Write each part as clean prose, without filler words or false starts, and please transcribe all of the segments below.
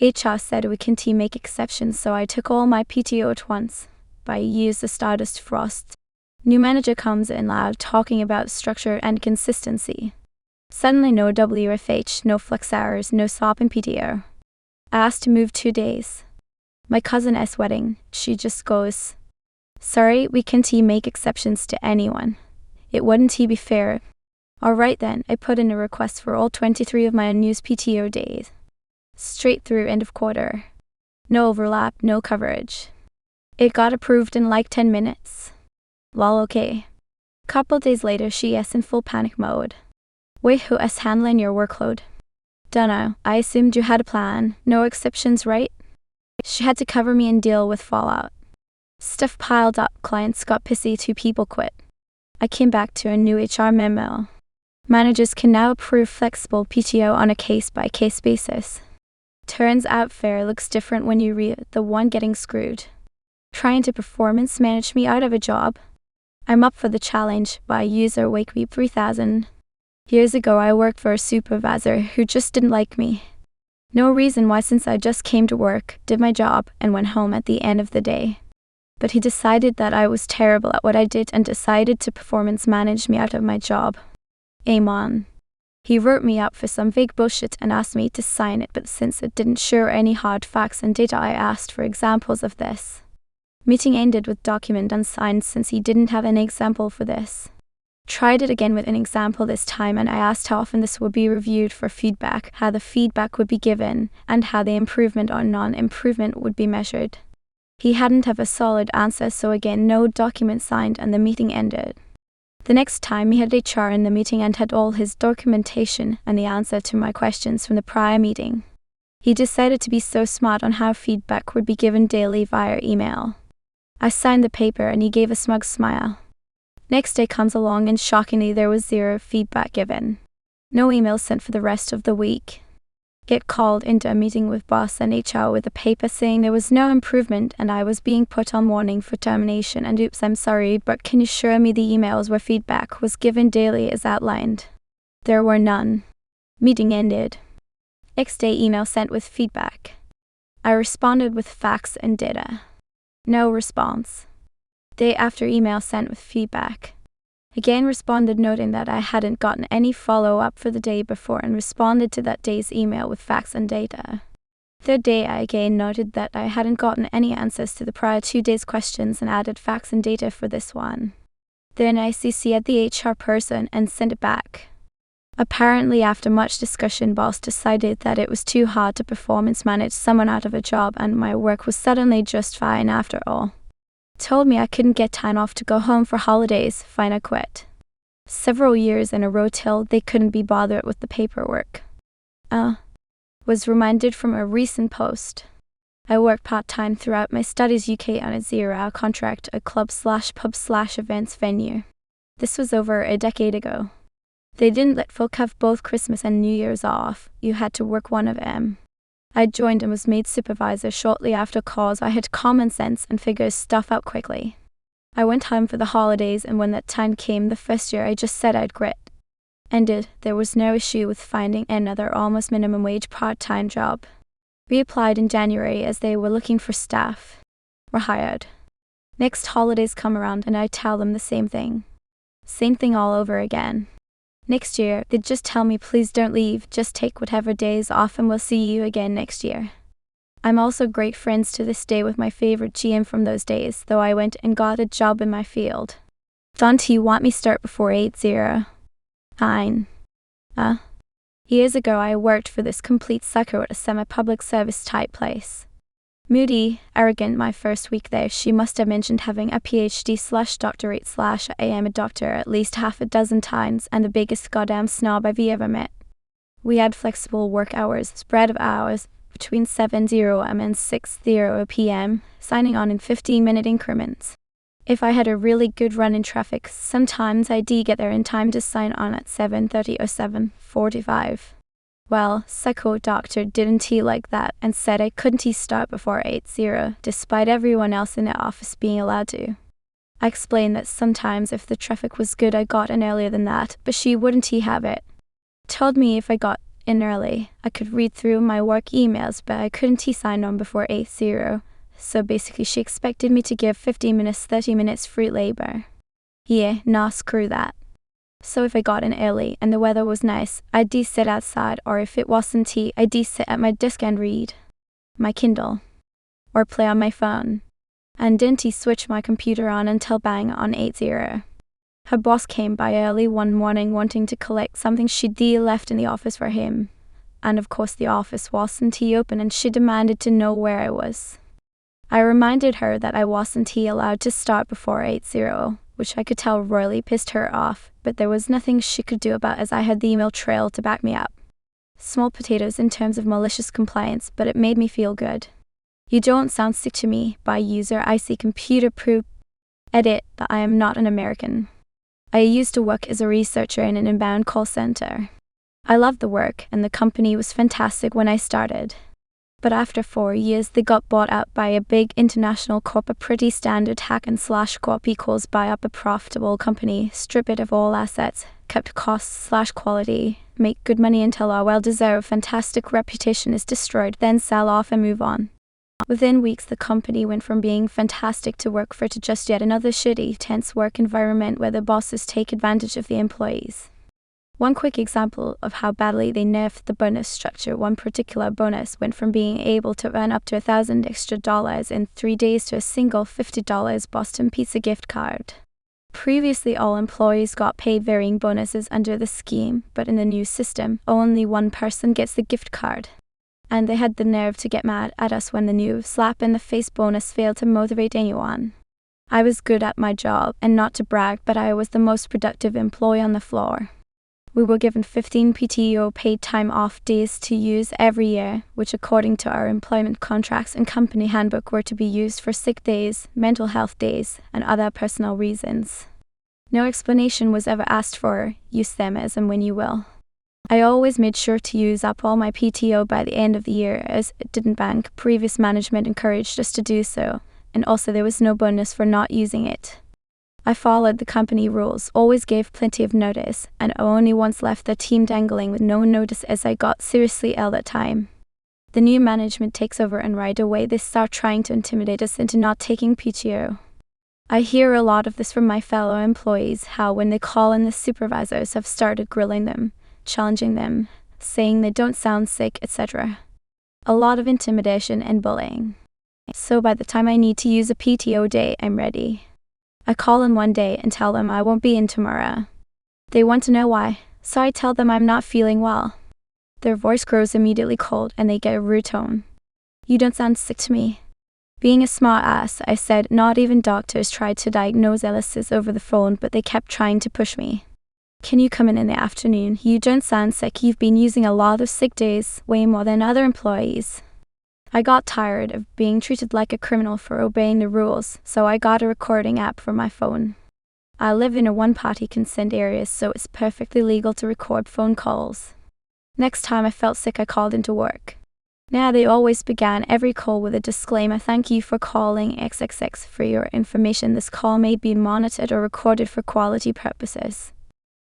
HR said we can't make exceptions, so I took all my PTO at once. But I used the Stardust Frost. New manager comes in loud, talking about structure and consistency. Suddenly no WFH, no flex hours, no swap in PTO. I asked to move 2 days. My cousin's wedding, she just goes, "Sorry, we can't make exceptions to anyone. It wouldn't be fair." Alright then, I put in a request for all 23 of my unused PTO days. Straight through end of quarter. No overlap, no coverage. It got approved in like 10 minutes. Well, okay. Couple days later, she is in full panic mode. "Wait, who is handling your workload?" "Dunno, I assumed you had a plan. No exceptions, right?" She had to cover me and deal with fallout. Stuff piled up, clients got pissy, 2 people quit. I came back to a new HR memo. Managers can now approve flexible PTO on a case-by-case basis. Turns out fair looks different when you read the one getting screwed. Trying to performance manage me out of a job? I'm up for the challenge by user WakeWeep 3000. Years ago I worked for a supervisor who just didn't like me. No reason why, since I just came to work, did my job, and went home at the end of the day. But he decided that I was terrible at what I did and decided to performance manage me out of my job. Amen. He wrote me up for some vague bullshit and asked me to sign it, but since it didn't share any hard facts and data, I asked for examples of this. Meeting ended with document unsigned since he didn't have an example for this. Tried it again with an example this time, and I asked how often this would be reviewed for feedback, how the feedback would be given, and how the improvement or non-improvement would be measured. He hadn't have a solid answer, so again no document signed and the meeting ended. The next time he had HR in the meeting and had all his documentation and the answer to my questions from the prior meeting. He decided to be so smart on how feedback would be given daily via email. I signed the paper and he gave a smug smile. Next day comes along and shockingly there was 0 feedback given. No email sent for the rest of the week. Get called into a meeting with boss and HR with a paper saying there was no improvement and I was being put on warning for termination, and oops, I'm sorry, but can you show me the emails where feedback was given daily as outlined? There were none. Meeting ended. Next day email sent with feedback. I responded with facts and data. No response. Day after email sent with feedback. Again responded noting that I hadn't gotten any follow-up for the day before and responded to that day's email with facts and data. Third day I again noted that I hadn't gotten any answers to the prior 2 days' questions and added facts and data for this one. Then I CC'd the HR person and sent it back. Apparently after much discussion, boss decided that it was too hard to performance manage someone out of a job and my work was suddenly just fine after all. Told me I couldn't get time off to go home for holidays, fine, I quit. Several years in a row till they couldn't be bothered with the paperwork. Was reminded from a recent post. I worked part-time throughout my studies UK on a 0-hour contract, a club/pub/events venue. This was over a decade ago. They didn't let folk have both Christmas and New Year's off, you had to work one of them. I joined and was made supervisor shortly after cause I had common sense and figured stuff out quickly. I went home for the holidays, and when that time came the first year I just said I'd quit. Ended, there was no issue with finding another almost minimum wage part-time job. Reapplied in January as they were looking for staff. Were hired. Next holidays come around and I tell them the same thing. Same thing all over again. Next year, they'd just tell me please don't leave, just take whatever days off and we'll see you again next year. I'm also great friends to this day with my favorite GM from those days, though I went and got a job in my field. Don't he want me start before 8-0? Fine. Years ago I worked for this complete sucker at a semi-public service type place. Moody, arrogant my first week there, she must have mentioned having a PhD/doctorate/I am a doctor at least half a dozen times, and the biggest goddamn snob I've ever met. We had flexible work hours, spread of hours, between 7:00 am and 6:00 p.m., signing on in 15-minute increments. If I had a really good run in traffic, sometimes I'd get there in time to sign on at 7:30 or 7:45. Well, psycho doctor didn't he like that and said I couldn't start before 8:00, despite everyone else in the office being allowed to. I explained that sometimes if the traffic was good I got in earlier than that, but she wouldn't have it. Told me if I got in early. I could read through my work emails, but I couldn't sign on before 8:00. So basically she expected me to give 15 minutes, 30 minutes free labor. Yeah, nah, screw that. So if I got in early and the weather was nice, I'd sit outside, or if it wasn't, I'd sit at my desk and read my Kindle or play on my phone. And didn't switch my computer on until bang on 8:00. Her boss came by early one morning wanting to collect something she'd left in the office for him. And of course the office wasn't open and she demanded to know where I was. I reminded her that I wasn't allowed to start before 8:00, which I could tell royally pissed her off, but there was nothing she could do about it as I had the email trail to back me up. Small potatoes in terms of malicious compliance, but it made me feel good. You don't sound sick to me. By user I see computer proof. Edit that I am not an American. I used to work as a researcher in an inbound call center. I loved the work and the company was fantastic when I started. But after 4 years they got bought out by a big international corp. A pretty standard hack and slash corp equals buy up a profitable company, strip it of all assets, cut costs / quality, make good money until our well-deserved fantastic reputation is destroyed, then sell off and move on. Within weeks the company went from being fantastic to work for to just yet another shitty, tense work environment where the bosses take advantage of the employees. One quick example of how badly they nerfed the bonus structure: one particular bonus went from being able to earn up to $1,000 extra in 3 days to a single $50 Boston Pizza gift card. Previously all employees got paid varying bonuses under the scheme, but in the new system, only one person gets the gift card. And they had the nerve to get mad at us when the new slap-in-the-face bonus failed to motivate anyone. I was good at my job, and not to brag, but I was the most productive employee on the floor. We were given 15 PTO paid time off days to use every year, which according to our employment contracts and company handbook were to be used for sick days, mental health days, and other personal reasons. No explanation was ever asked for. Use them as and when you will. I always made sure to use up all my PTO by the end of the year, as it didn't bank. Previous management encouraged us to do so, and also there was no bonus for not using it. I followed the company rules, always gave plenty of notice, and only once left the team dangling with no notice as I got seriously ill that time. The new management takes over and right away they start trying to intimidate us into not taking PTO. I hear a lot of this from my fellow employees, how when they call in the supervisors have started grilling them, challenging them, saying they don't sound sick, etc. A lot of intimidation and bullying. So by the time I need to use a PTO day, I'm ready. I call in one day and tell them I won't be in tomorrow. They want to know why, so I tell them I'm not feeling well. Their voice grows immediately cold and they get a rude tone. You don't sound sick to me. Being a smart ass, I said not even doctors tried to diagnose illnesses over the phone, but they kept trying to push me. Can you come in the afternoon? You don't sound sick. You've been using a lot of sick days, way more than other employees. I got tired of being treated like a criminal for obeying the rules, so I got a recording app for my phone. I live in a one-party consent area, so it's perfectly legal to record phone calls. Next time I felt sick, I called into work. Now they always began every call with a disclaimer: thank you for calling XXX. For your information, this call may be monitored or recorded for quality purposes.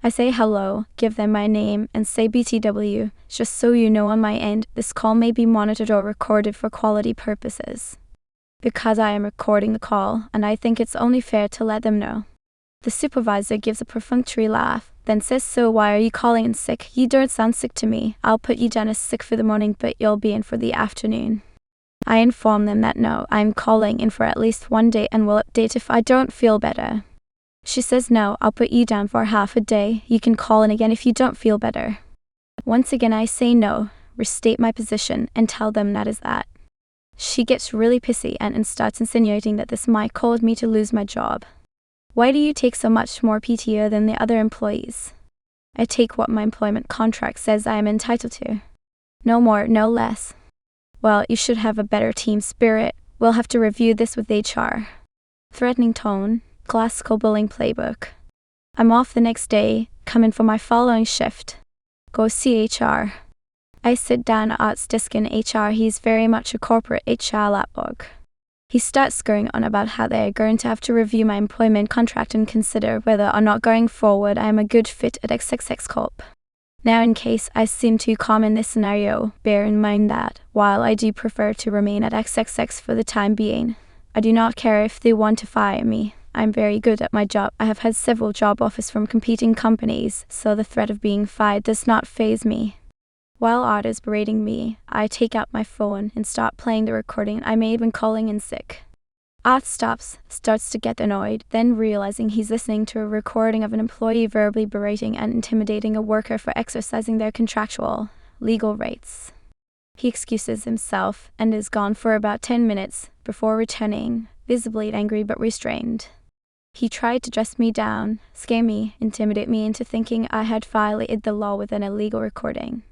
I say hello, give them my name, and say BTW, just so you know on my end, this call may be monitored or recorded for quality purposes. Because I am recording the call, and I think it's only fair to let them know. The supervisor gives a perfunctory laugh, then says, so why are you calling in sick? You don't sound sick to me. I'll put you down as sick for the morning, but you'll be in for the afternoon. I inform them that no, I'm calling in for at least one day and will update if I don't feel better. She says no, I'll put you down for half a day. You can call in again if you don't feel better. Once again I say no, restate my position, and tell them that is that. She gets really pissy and starts insinuating that this might cause me to lose my job. Why do you take so much more PTO than the other employees? I take what my employment contract says I am entitled to. No more, no less. Well, you should have a better team spirit. We'll have to review this with HR. Threatening tone. Classical bullying playbook. I'm off the next day, come in for my following shift. Go see HR. I sit down at Art's desk in HR. He's very much a corporate HR lapdog. He starts scurrying on about how they are going to have to review my employment contract and consider whether or not going forward I am a good fit at XXX Corp. Now, in case I seem too calm in this scenario, bear in mind that, while I do prefer to remain at XXX for the time being, I do not care if they want to fire me. I'm very good at my job. I have had several job offers from competing companies, so the threat of being fired does not faze me. While Art is berating me, I take out my phone and start playing the recording I made when calling in sick. Art stops, starts to get annoyed, then realizing he's listening to a recording of an employee verbally berating and intimidating a worker for exercising their contractual, legal rights. He excuses himself and is gone for about 10 minutes before returning, visibly angry but restrained. He tried to dress me down, scare me, intimidate me into thinking I had violated the law with an illegal recording.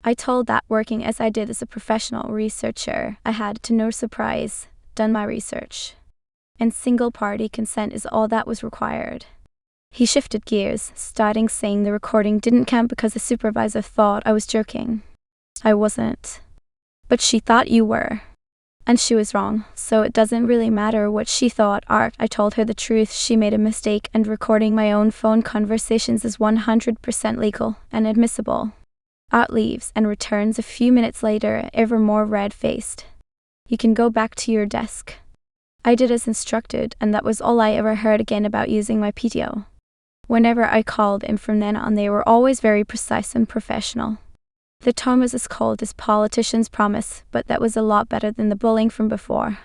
I told that, working as I did as a professional researcher, I had, to no surprise, done my research, and single-party consent is all that was required. He shifted gears, starting saying the recording didn't count because the supervisor thought I was joking. I wasn't. But she thought you were. And she was wrong, so it doesn't really matter what she thought, Art. I told her the truth. She made a mistake, and recording my own phone conversations is 100% legal and admissible. Art leaves and returns a few minutes later, ever more red-faced. You can go back to your desk. I did as instructed, and that was all I ever heard again about using my PTO. Whenever I called in from then on, they were always very precise and professional. The tone was as cold as politicians promise, but that was a lot better than the bullying from before.